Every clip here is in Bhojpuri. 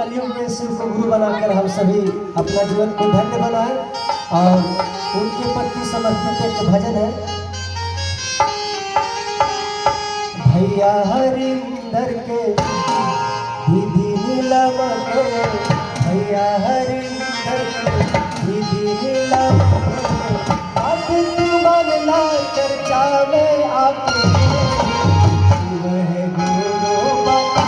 कलयुग में शिव को गुरु बनाकर हम सभी अपना जीवन को धन्य बनाए और उनके प्रति समर्पित एक भजन है। भैया हरिंदर के विधि नीलमत, भैया हरिंदर के विधि नीलमत, अब तू बनला चर्चा में आके शिव है गुरु बता।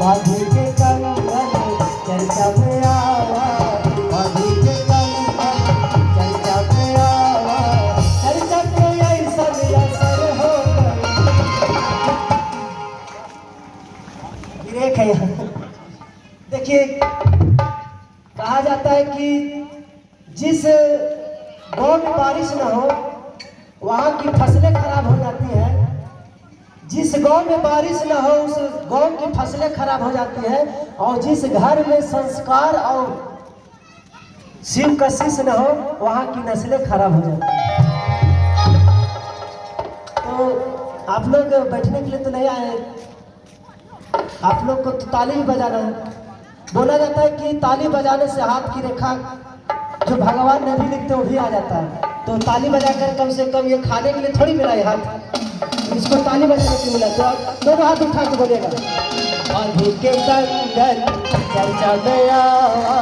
बाधी के कंगन चर्चा में आवा, बाधी के कंगन चर्चा में आवा, चर्चा के ऐसा असर हो गई। है यहाँ देखिए, कहा जाता है कि जिस गांव में बारिश ना हो वहाँ की फसलें खराब हो जाती है, जिस गांव में बारिश ना हो उस गांव की फसलें खराब हो जाती है, और जिस घर में संस्कार और शिव का शिष्य न हो वहाँ की नस्लें खराब हो जाती है। तो आप लोग बैठने के लिए तो नहीं आए, आप लोग को तो ताली भी बजाना है। बोला जाता है कि ताली बजाने से हाथ की रेखा जो भगवान ने भी लिखते वो भी आ जाता है। तो ताली बजाकर कम से कम ये खाने के लिए थोड़ी मिला है हाथ, इसको ताली बजाने के लिए मिला। तो आप दोनों हाथ उठा के बोलेगा, बाधी के कंगन चर्चा में आवा,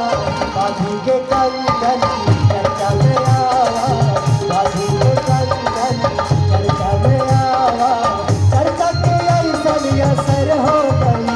बाधी के कंगन चर्चा में आवा, बाधी के कंगन चर्चा में आवा, चर्चा के ऐसा असर हो गई।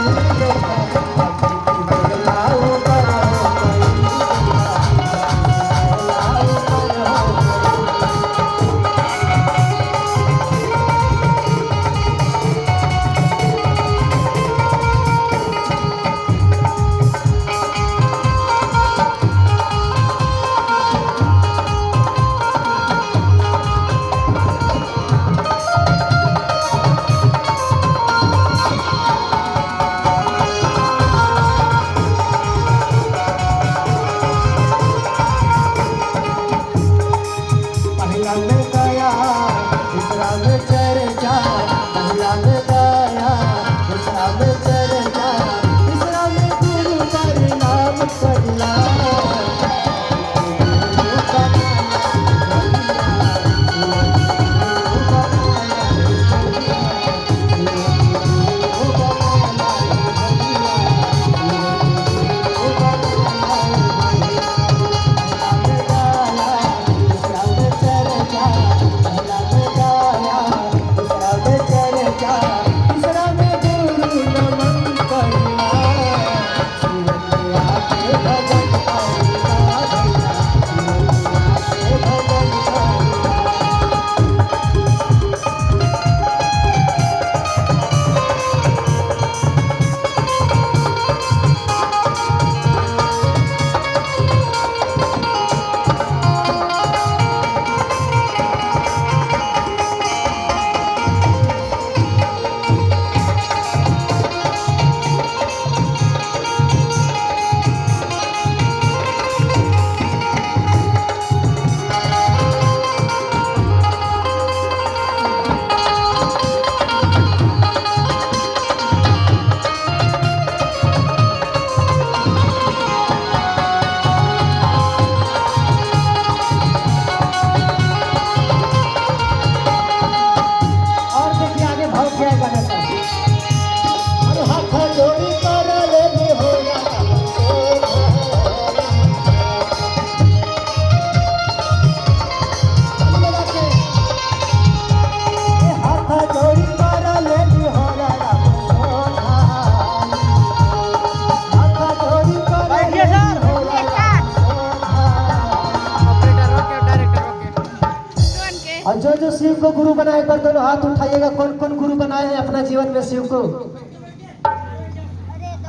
शिव को गुरु बनाए, एक बार दोनों हाथ उठाइएगा। कौन कौन गुरु बनाए हैं अपना जीवन में शिव को?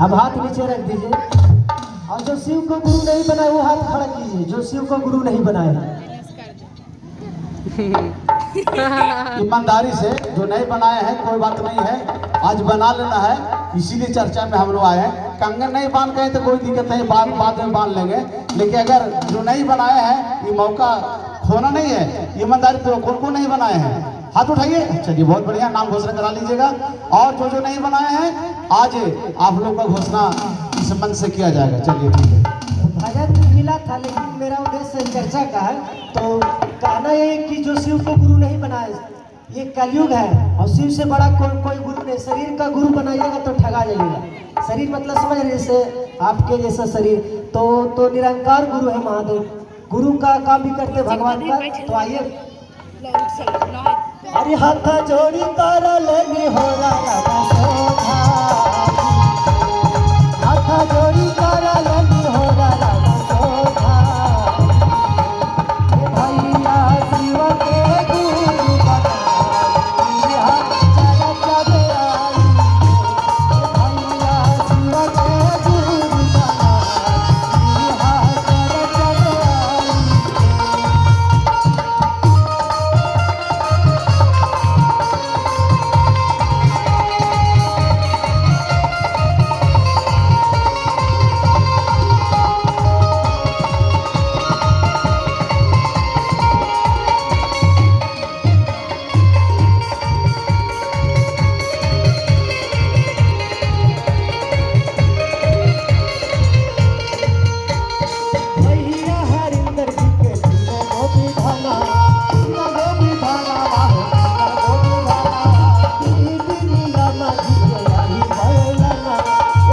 अब हाथ नीचे रख दीजिए। और जो शिव को गुरु नहीं बनाए वो हाथ खड़ा कीजिए, जो शिव को गुरु नहीं बनाए। ईमानदारी से जो नहीं बनाए हैं कोई बात नहीं है, आज बना लेना है, इसीलिए चर्चा में हम लोग आए हैं। कंगन नहीं बांध गए तो कोई दिक्कत नहीं, बाद में बांध लेंगे, लेकिन अगर जो नहीं बनाए हैं ये मौका खोना नहीं है। ईमानदारी तो कौन कौन नहीं बनाए हैं हाथ उठाइए। चलिए बहुत बढ़िया, नाम घोषणा करा लीजिएगा। और जो नहीं बनाए हैं आज आप लोग का घोषणा इस मंच से किया जाएगा। चलिए ठीक है। भजन मिला था लेकिन मेरा उद्देश्य चर्चा का है, तो कहना ये है कि जो शिव को गुरु नहीं बनाए, ये कलयुग है और शिव से बड़ा कोई गुरु नहीं। शरीर का गुरु बनाइएगा तो ठगा जाइएगा। शरीर मतलब समझ रहे, जैसे आपके जैसा शरीर तो निरंकार गुरु है महादेव। गुरु का काम भी करते भगवान का। तो आइए, अरे हाथ जोड़ी तारा लेनी हो रहा शोभा, हाथ जोड़ी तारा लेनी हो रहा शोभा। भैया शिव के गुरु बनाई, हाथ चरचा दे आई। भैया शिव के गुरु बनाई, हाथ चरचा दे आई। भैया हरिंदर जी के दिल गोपी धाना, गोपी धाना बाहो गोपी धाना। दीदी लाला जी के आई भैलना,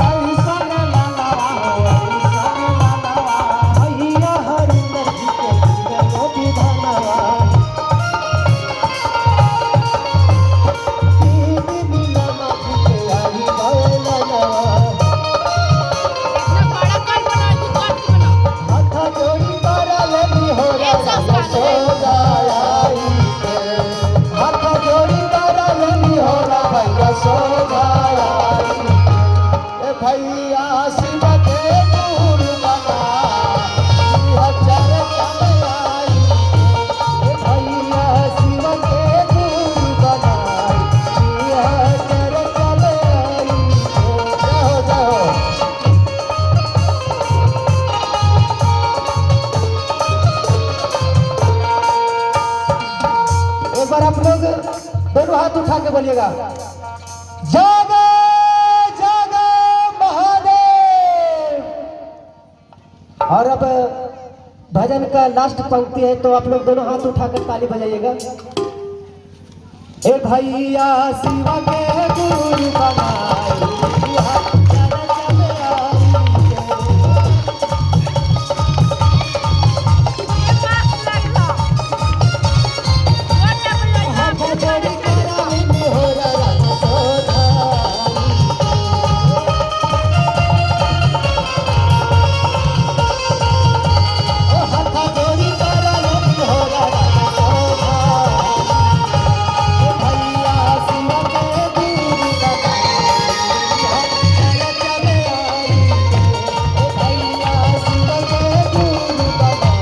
आई सनलाना बाहो आई सनलाना। भैया हरिंदर जी के दिल गोपी धाना, दीदी लाला जी के आई भैलना। हाथ जोड़ी तारा लेनी हो रहा सोजा आई के, हाथ जोड़ी तारा लेनी हो रहा भैया सोजा आई। ए भैया शिव के गुरु बनाई, चरचा में आई। ए भैया शिव के गुरु बनाई, चरचा में आई। जाओ जाओ। एक बार आप लोग दोनों हाथ उठा के बोलिएगा, जागो जागो महादेव। और अब भजन का लास्ट पंक्ति है, तो आप लोग दोनों हाथ उठाकर ताली बजाइएगा। ए भैया शिव के गुरु बनाई, हाथ चरचा में आई। हाथ जोड़ी तारा लेनी हो रहा सोधा आई। हाथ जोड़ी तारा लेनी हो रहा सोधा। भैया शिव के गुरु बनाई, हाथ चरचा में आई। भैया शिव के गुरु बनाई,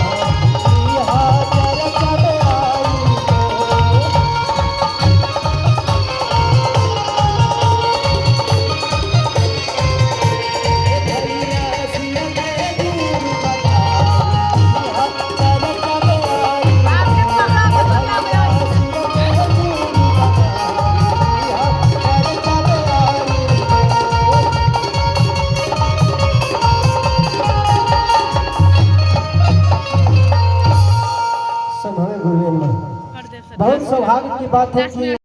हाथ चरचा में आई। बहुत सौभाग्य की बात है कि